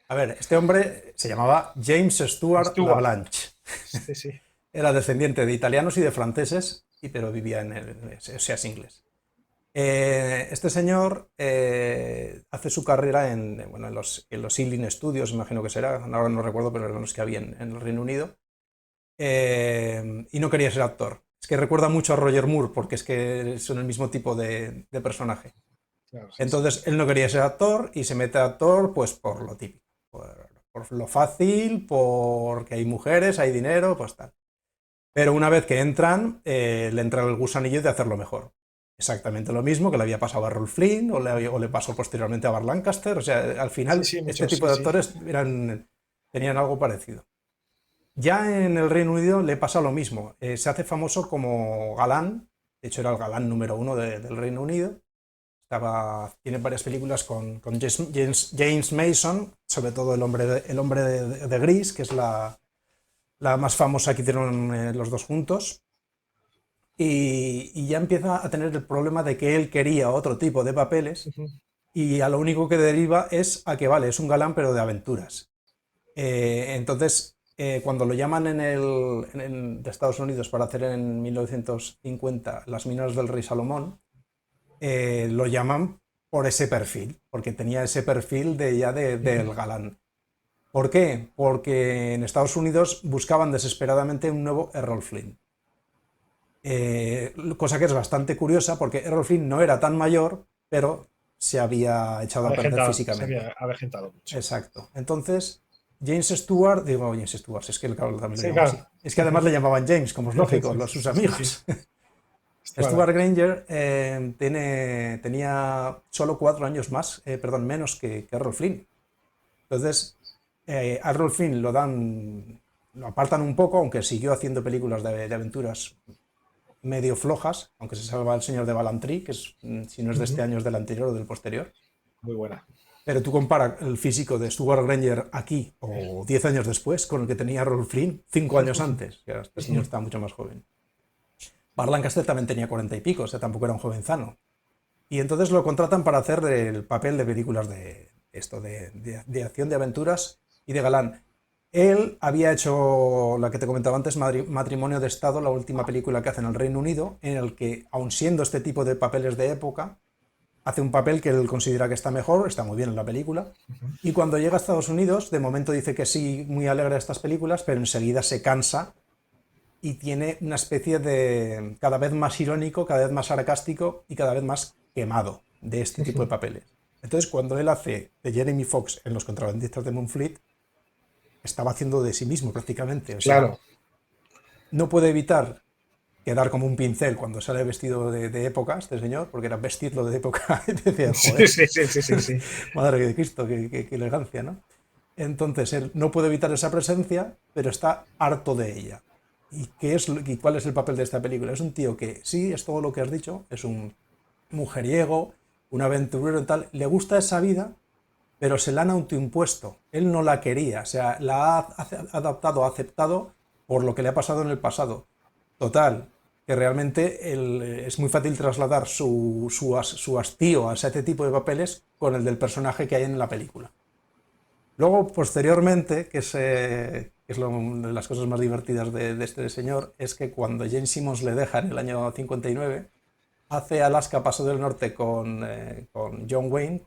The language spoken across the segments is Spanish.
A ver, este hombre se llamaba James Stewart Stewart. LaBlanche. Sí, sí. Era descendiente de italianos y de franceses, pero vivía o sea, es inglés. Este señor hace su carrera bueno, en los Ealing Studios, imagino que será, ahora no recuerdo, pero eran los que había en el Reino Unido. Y no quería ser actor. Es que recuerda mucho a Roger Moore, porque es que son el mismo tipo de personaje. Claro, sí, sí. Entonces él no quería ser actor y se mete a actor pues por lo típico, por lo fácil, porque hay mujeres, hay dinero, pues tal. Pero una vez que entran, le entra el gusanillo de hacerlo mejor. Exactamente lo mismo que le había pasado a Rolf Flynn o le pasó posteriormente a Bart Lancaster. O sea, al Sí, final sí, este muchos, tipo sí, de sí. actores tenían algo parecido. Ya en el Reino Unido le pasa lo mismo. Se hace famoso como galán. De hecho, era el galán número uno del Reino Unido. Tiene varias películas con James Mason, sobre todo El hombre de gris, que es la más famosa que hicieron los dos juntos. Y ya empieza a tener el problema de que él quería otro tipo de papeles Ujú. y a lo único que deriva es a que, vale, es un galán pero de aventuras. Entonces, cuando lo llaman de Estados Unidos para hacer en 1950 Las Minas del Rey Salomón, lo llaman por ese perfil, porque tenía ese perfil Ujú. del galán. ¿Por qué? Porque en Estados Unidos buscaban desesperadamente un nuevo Errol Flynn. Cosa que es bastante curiosa porque Errol Flynn no era tan mayor, pero se había echado a perder Se físicamente. había avejentado mucho. Exacto. Entonces, James Stewart, digo James Stewart, es que el cabrón también lo Sí, llamaban claro. así. Es que además le llamaban James, como es lógico, sus Sí, sí. amigos. Stewart. Stuart Granger tenía solo 4 años más, perdón, menos que Errol Flynn. Entonces, a Errol Flynn lo apartan un poco, aunque siguió haciendo películas de aventuras medio flojas, aunque se salva el señor de Ballantrie, que es, si no es de este Ujú. año, es del anterior o del posterior. Muy buena. Pero tú comparas el físico de Stuart Granger aquí o 10 años después con el que tenía Rolf Flynn 5 años antes, que este señor está mucho más joven. Bart Lancaster también tenía 40 y pico, o sea, tampoco era un jovenzano. Y entonces lo contratan para hacer el papel de películas de esto, de acción, de aventuras y de galán. Él había hecho la que te comentaba antes, Matrimonio de Estado, la última película que hace en el Reino Unido, en el que, aun siendo este tipo de papeles de época, hace un papel que él considera que está mejor, está muy bien en la película. Y cuando llega a Estados Unidos, de momento dice que sí, muy alegre de estas películas, pero enseguida se cansa y tiene una especie de cada vez más irónico, cada vez más sarcástico y cada vez más quemado de este tipo de papeles. Entonces, cuando él hace de Jeremy Fox en Los contrabandistas de Moonfleet, estaba haciendo de sí mismo prácticamente. O sea, Claro. no puede evitar quedar como un pincel cuando sale vestido de época este señor, porque era vestirlo de época. Y decía, Sí, joder, sí, sí, sí, sí, sí. madre de Cristo, qué elegancia, ¿no? Entonces él no puede evitar esa presencia, pero está harto de ella. ¿Y cuál es el papel de esta película? Es un tío que sí, es todo lo que has dicho, es un mujeriego, un aventurero y tal, le gusta esa vida, pero se la han autoimpuesto. Él no la quería, o sea, la ha adaptado, ha aceptado por lo que le ha pasado en el pasado. Total, que realmente es muy fácil trasladar su hastío a ese tipo de papeles con el del personaje que hay en la película. Luego, posteriormente, que es una de las cosas más divertidas de este señor, es que cuando Jane Simmons le deja en el año 59, hace Alaska Paso del Norte con John Wayne,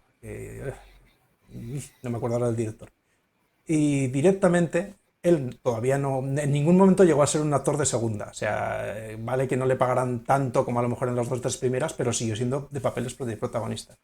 no me acuerdo ahora del director, y directamente él todavía no, en ningún momento llegó a ser un actor de segunda. O sea, vale que no le pagaran tanto como a lo mejor en las dos o tres primeras, pero siguió siendo de papeles de protagonista.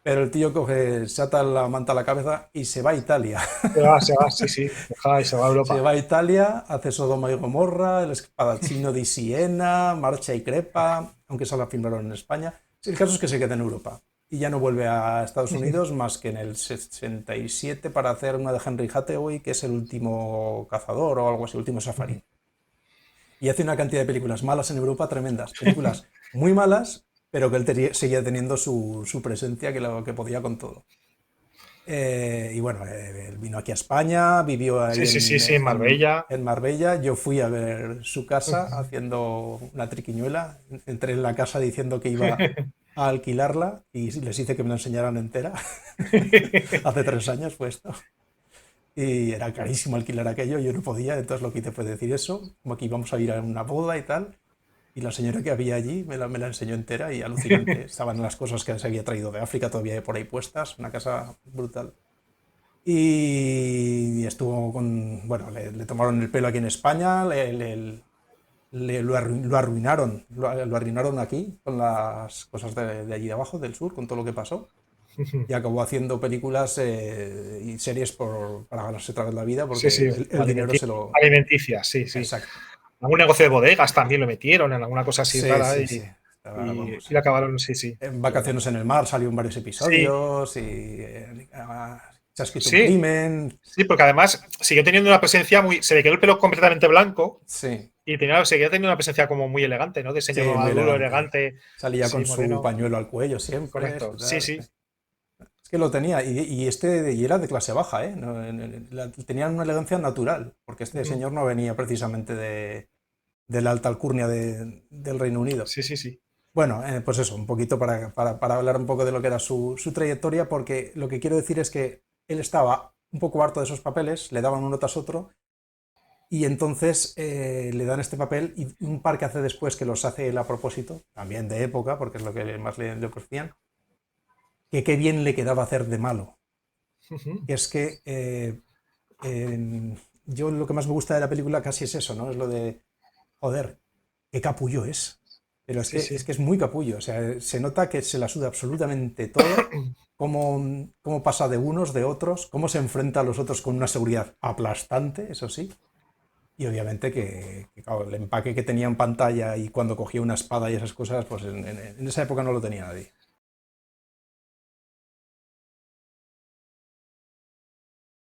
Pero el tío coge, se ata la manta a la cabeza y se va a Italia. Se va, sí, sí. Deja y se va a Se Europa. va a Italia, hace Sodoma y Gomorra, El espadachino di Siena, Marcha y Crepa, aunque solo la filmaron en España. Sí, el caso es que se queda en Europa y ya no vuelve a Estados Unidos más que en el 67 para hacer una de Henry Hathaway, que es El último cazador o algo así, El último safari. Y hace una cantidad de películas malas en Europa tremendas, películas muy malas, pero que él seguía teniendo su presencia que podía con todo. Y bueno, él vino aquí a España, vivió Sí, ahí sí, sí, sí, en Marbella. en Marbella. Yo fui a ver su casa haciendo una triquiñuela. Entré en la casa diciendo que iba a alquilarla y les hice que me la enseñaran entera. Hace 3 años fue esto. y era carísimo alquilar aquello, yo no podía, entonces lo que hice fue decir eso, como que íbamos a ir a una boda y tal, y la señora que había allí me la enseñó entera y alucinante. Estaban las cosas que se había traído de África todavía por ahí puestas, una casa brutal. Y estuvo con, bueno, le tomaron el pelo aquí en España, lo arruinaron, lo arruinaron aquí con las cosas de allí de abajo, del sur, con todo lo que pasó. Y acabó haciendo películas y series para ganarse otra vez la vida Sí, porque sí, el dinero se lo... alimenticias, sí, sí. Exacto. Algún negocio de bodegas también lo metieron en alguna cosa así Sí, rara sí, y, sí. Estaba, vamos, y lo acabaron, sí, sí. en Pero bueno. Vacaciones en el Mar salió en varios Sí, episodios y se ha escrito un sí, crimen. sí, porque además siguió teniendo una presencia muy. Se le quedó el pelo completamente blanco Sí, y seguía teniendo una presencia como muy elegante, ¿no? De señor sí, muy maduro, elegante. elegante, Salía sí, con su moreno. pañuelo al cuello siempre. Correcto, sí, sí. Es que lo tenía, y era de clase baja, ¿eh? Tenían una elegancia natural, porque este señor no venía precisamente de la alta alcurnia del Reino Unido. Sí, sí, sí. Bueno, pues eso, un poquito para hablar un poco de lo que era su trayectoria, porque lo que quiero decir es que él estaba un poco harto de esos papeles, le daban uno tras otro, y entonces le dan este papel y un par que hace después que los hace él a propósito, también de época, porque es lo que más le ofrecían, que qué bien le quedaba hacer de malo. Ujú. Que es que yo lo que más me gusta de la película casi es eso, ¿no? Es lo de, joder, qué capullo es. Pero es Sí, que, sí. es que es muy capullo. O sea, se nota que se la suda absolutamente todo. Cómo pasa de unos, de otros, cómo se enfrenta a los otros con una seguridad aplastante, eso sí. Y obviamente claro, el empaque que tenía en pantalla y cuando cogía una espada y esas cosas, pues en esa época no lo tenía nadie.